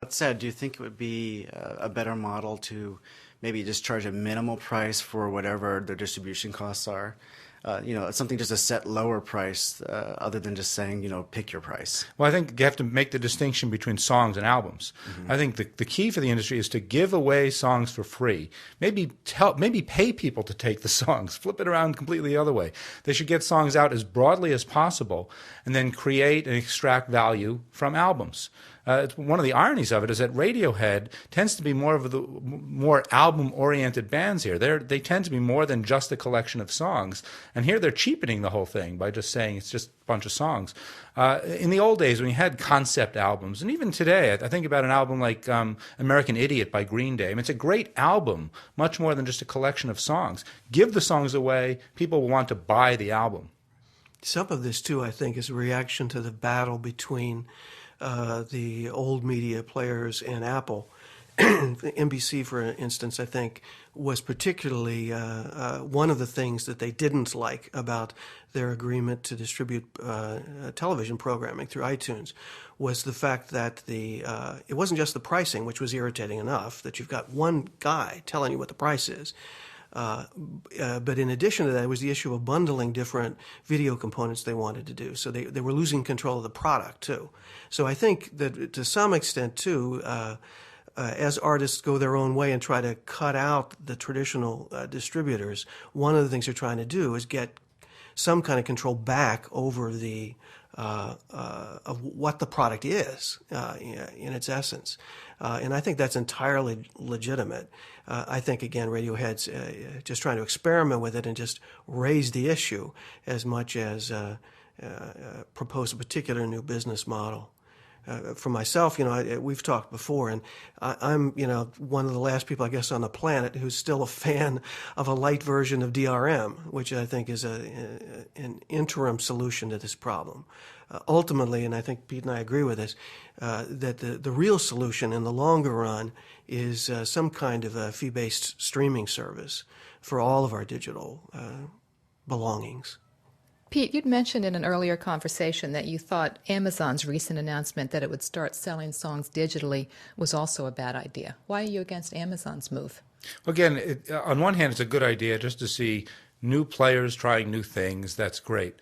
That said, do you think it would be a better model to maybe just charge a minimal price for whatever the distribution costs are? Something just a set lower price, other than just saying, pick your price. Well, I think you have to make the distinction between songs and albums. I think the key for the industry is to give away songs for free. Maybe pay people to take the songs, flip it around completely the other way. They should get songs out as broadly as possible and then create and extract value from albums. One of the ironies of it is that Radiohead tends to be more of the more album-oriented bands here. They tend to be more than just a collection of songs. And here they're cheapening the whole thing by just saying it's just a bunch of songs. In the old days, when you had concept albums, and even today, I think about an album like American Idiot by Green Day. I mean, it's a great album, much more than just a collection of songs. Give the songs away. People will want to buy the album. Some of this, too, I think, is a reaction to the battle between the old media players and Apple. NBC, for instance, I think, was particularly one of the things that they didn't like about their agreement to distribute television programming through iTunes was the fact that it wasn't just the pricing, which was irritating enough, that you've got one guy telling you what the price is. But in addition to that, it was the issue of bundling different video components they wanted to do. So they were losing control of the product, too. So I think that to some extent, too, as artists go their own way and try to cut out the traditional distributors, one of the things they're trying to do is get some kind of control back over the of what the product is in its essence. And I think that's entirely legitimate. I think, again, Radiohead's just trying to experiment with it and just raise the issue as much as propose a particular new business model. For myself, we've talked before, and I'm, one of the last people, I guess, on the planet who's still a fan of a light version of DRM, which I think is an interim solution to this problem. Ultimately, and I think Pete and I agree with this, that the real solution in the longer run is some kind of a fee-based streaming service for all of our digital belongings. Pete, you'd mentioned in an earlier conversation that you thought Amazon's recent announcement that it would start selling songs digitally was also a bad idea. Why are you against Amazon's move? Again, on one hand, it's a good idea just to see new players trying new things. That's great.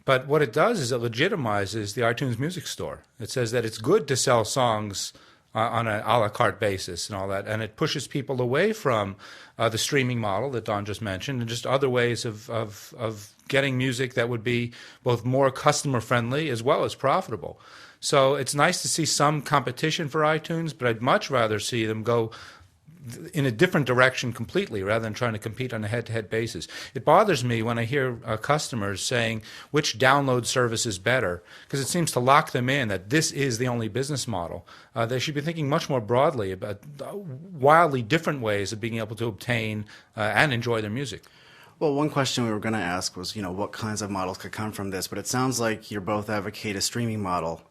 But what it does is it legitimizes the iTunes Music Store. It says that it's good to sell songs on an a la carte basis and all that, and it pushes people away from the streaming model that Don just mentioned and just other ways of getting music that would be both more customer friendly as well as profitable. So it's nice to see some competition for iTunes, but I'd much rather see them go in a different direction completely rather than trying to compete on a head-to-head basis. It bothers me when I hear customers saying which download service is better because it seems to lock them in that this is the only business model. They should be thinking much more broadly about wildly different ways of being able to obtain and enjoy their music. Well, one question we were going to ask was, what kinds of models could come from this, but it sounds like you both advocate a streaming model.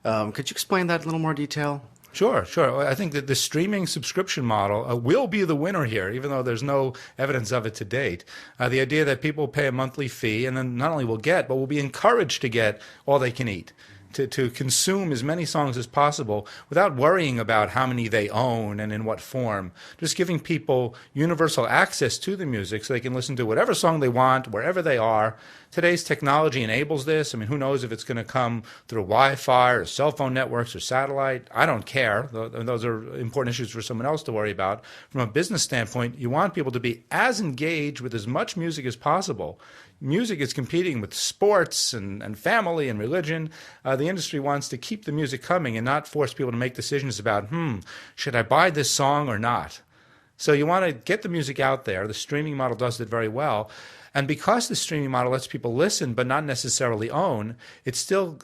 Could you explain that in a little more detail? Sure. I think that the streaming subscription model will be the winner here, even though there's no evidence of it to date. The idea that people pay a monthly fee and then not only will get, but will be encouraged to get all they can eat. To consume as many songs as possible without worrying about how many they own and in what form. Just giving people universal access to the music so they can listen to whatever song they want, wherever they are. Today's technology enables this. I mean, who knows if it's going to come through Wi-Fi or cell phone networks or satellite. I don't care. Those are important issues for someone else to worry about. From a business standpoint, you want people to be as engaged with as much music as possible. Music is competing with sports and family and religion. The industry wants to keep the music coming and not force people to make decisions about, should I buy this song or not? So you want to get the music out there. The streaming model does it very well. And because the streaming model lets people listen but not necessarily own, it still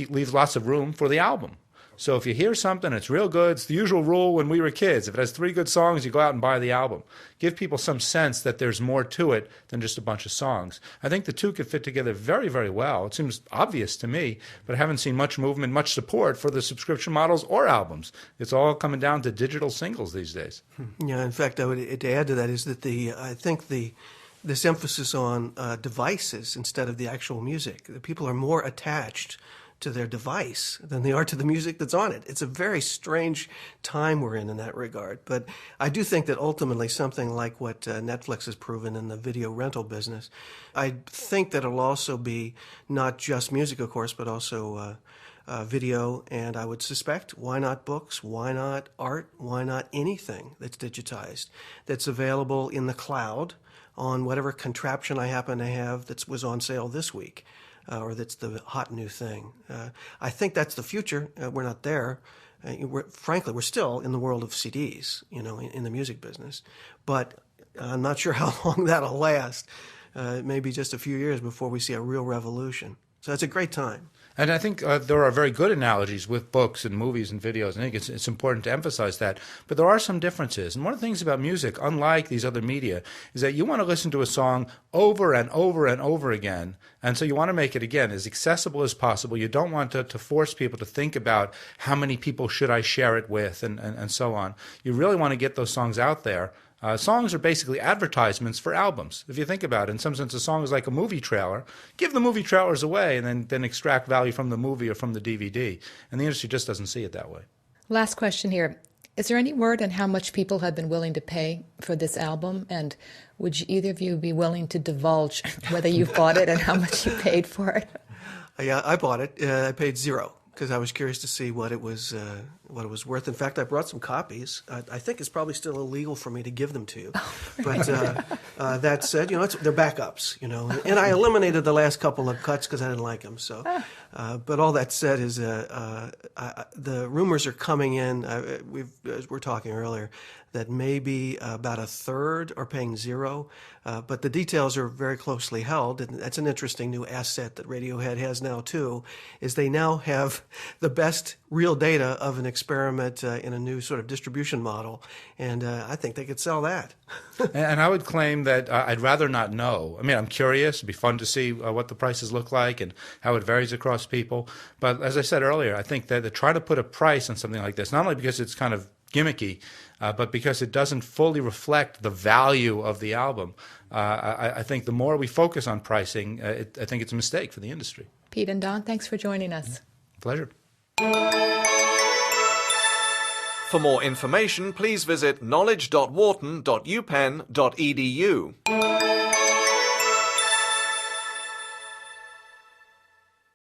leaves lots of room for the album. So if you hear something, it's real good. It's the usual rule when we were kids. If it has 3 good songs, you go out and buy the album. Give people some sense that there's more to it than just a bunch of songs. I think the two could fit together very, very well. It seems obvious to me, but I haven't seen much movement, much support for the subscription models or albums. It's all coming down to digital singles these days. Yeah, in fact, I would to add to that is that I think this emphasis on devices instead of the actual music. The people are more attached to their device than they are to the music that's on it. It's a very strange time we're in that regard. But I do think that ultimately something like what Netflix has proven in the video rental business, I think that it'll also be not just music, of course, but also video, and I would suspect, why not books? Why not art? Why not anything that's digitized, that's available in the cloud on whatever contraption I happen to have that was on sale this week, or that's the hot new thing. I think that's the future. We're not there. Frankly, we're still in the world of CDs, in the music business. But I'm not sure how long that'll last. Maybe just a few years before we see a real revolution. So it's a great time. And I think there are very good analogies with books and movies and videos. I think it's important to emphasize that. But there are some differences. And one of the things about music, unlike these other media, is that you want to listen to a song over and over and over again. And so you want to make it, again, as accessible as possible. You don't want to force people to think about how many people should I share it with and so on. You really want to get those songs out there. Songs are basically advertisements for albums. If you think about it, in some sense, a song is like a movie trailer. Give the movie trailers away and then extract value from the movie or from the DVD. And the industry just doesn't see it that way. Last question here. Is there any word on how much people have been willing to pay for this album? And would either of you be willing to divulge whether you've bought it and how much you paid for it? Yeah, I bought it. I paid $0 because I was curious to see what it was worth. In fact, I brought some copies. I think it's probably still illegal for me to give them to you. But that said, they're backups, And I eliminated the last couple of cuts because I didn't like them. So, but all that said is the rumors are coming in. As we're talking earlier, that maybe about a third are paying $0. But the details are very closely held. And that's an interesting new asset that Radiohead has now, too, is they now have the best real data of an experiment in a new sort of distribution model. And I think they could sell that. And I would claim that I'd rather not know. I mean, I'm curious. It'd be fun to see what the prices look like and how it varies across people. But as I said earlier, I think that to try to put a price on something like this, not only because it's kind of gimmicky, but because it doesn't fully reflect the value of the album, I think the more we focus on pricing, I think it's a mistake for the industry. Pete and Don, thanks for joining us. Pleasure. For more information, please visit knowledge.wharton.upenn.edu.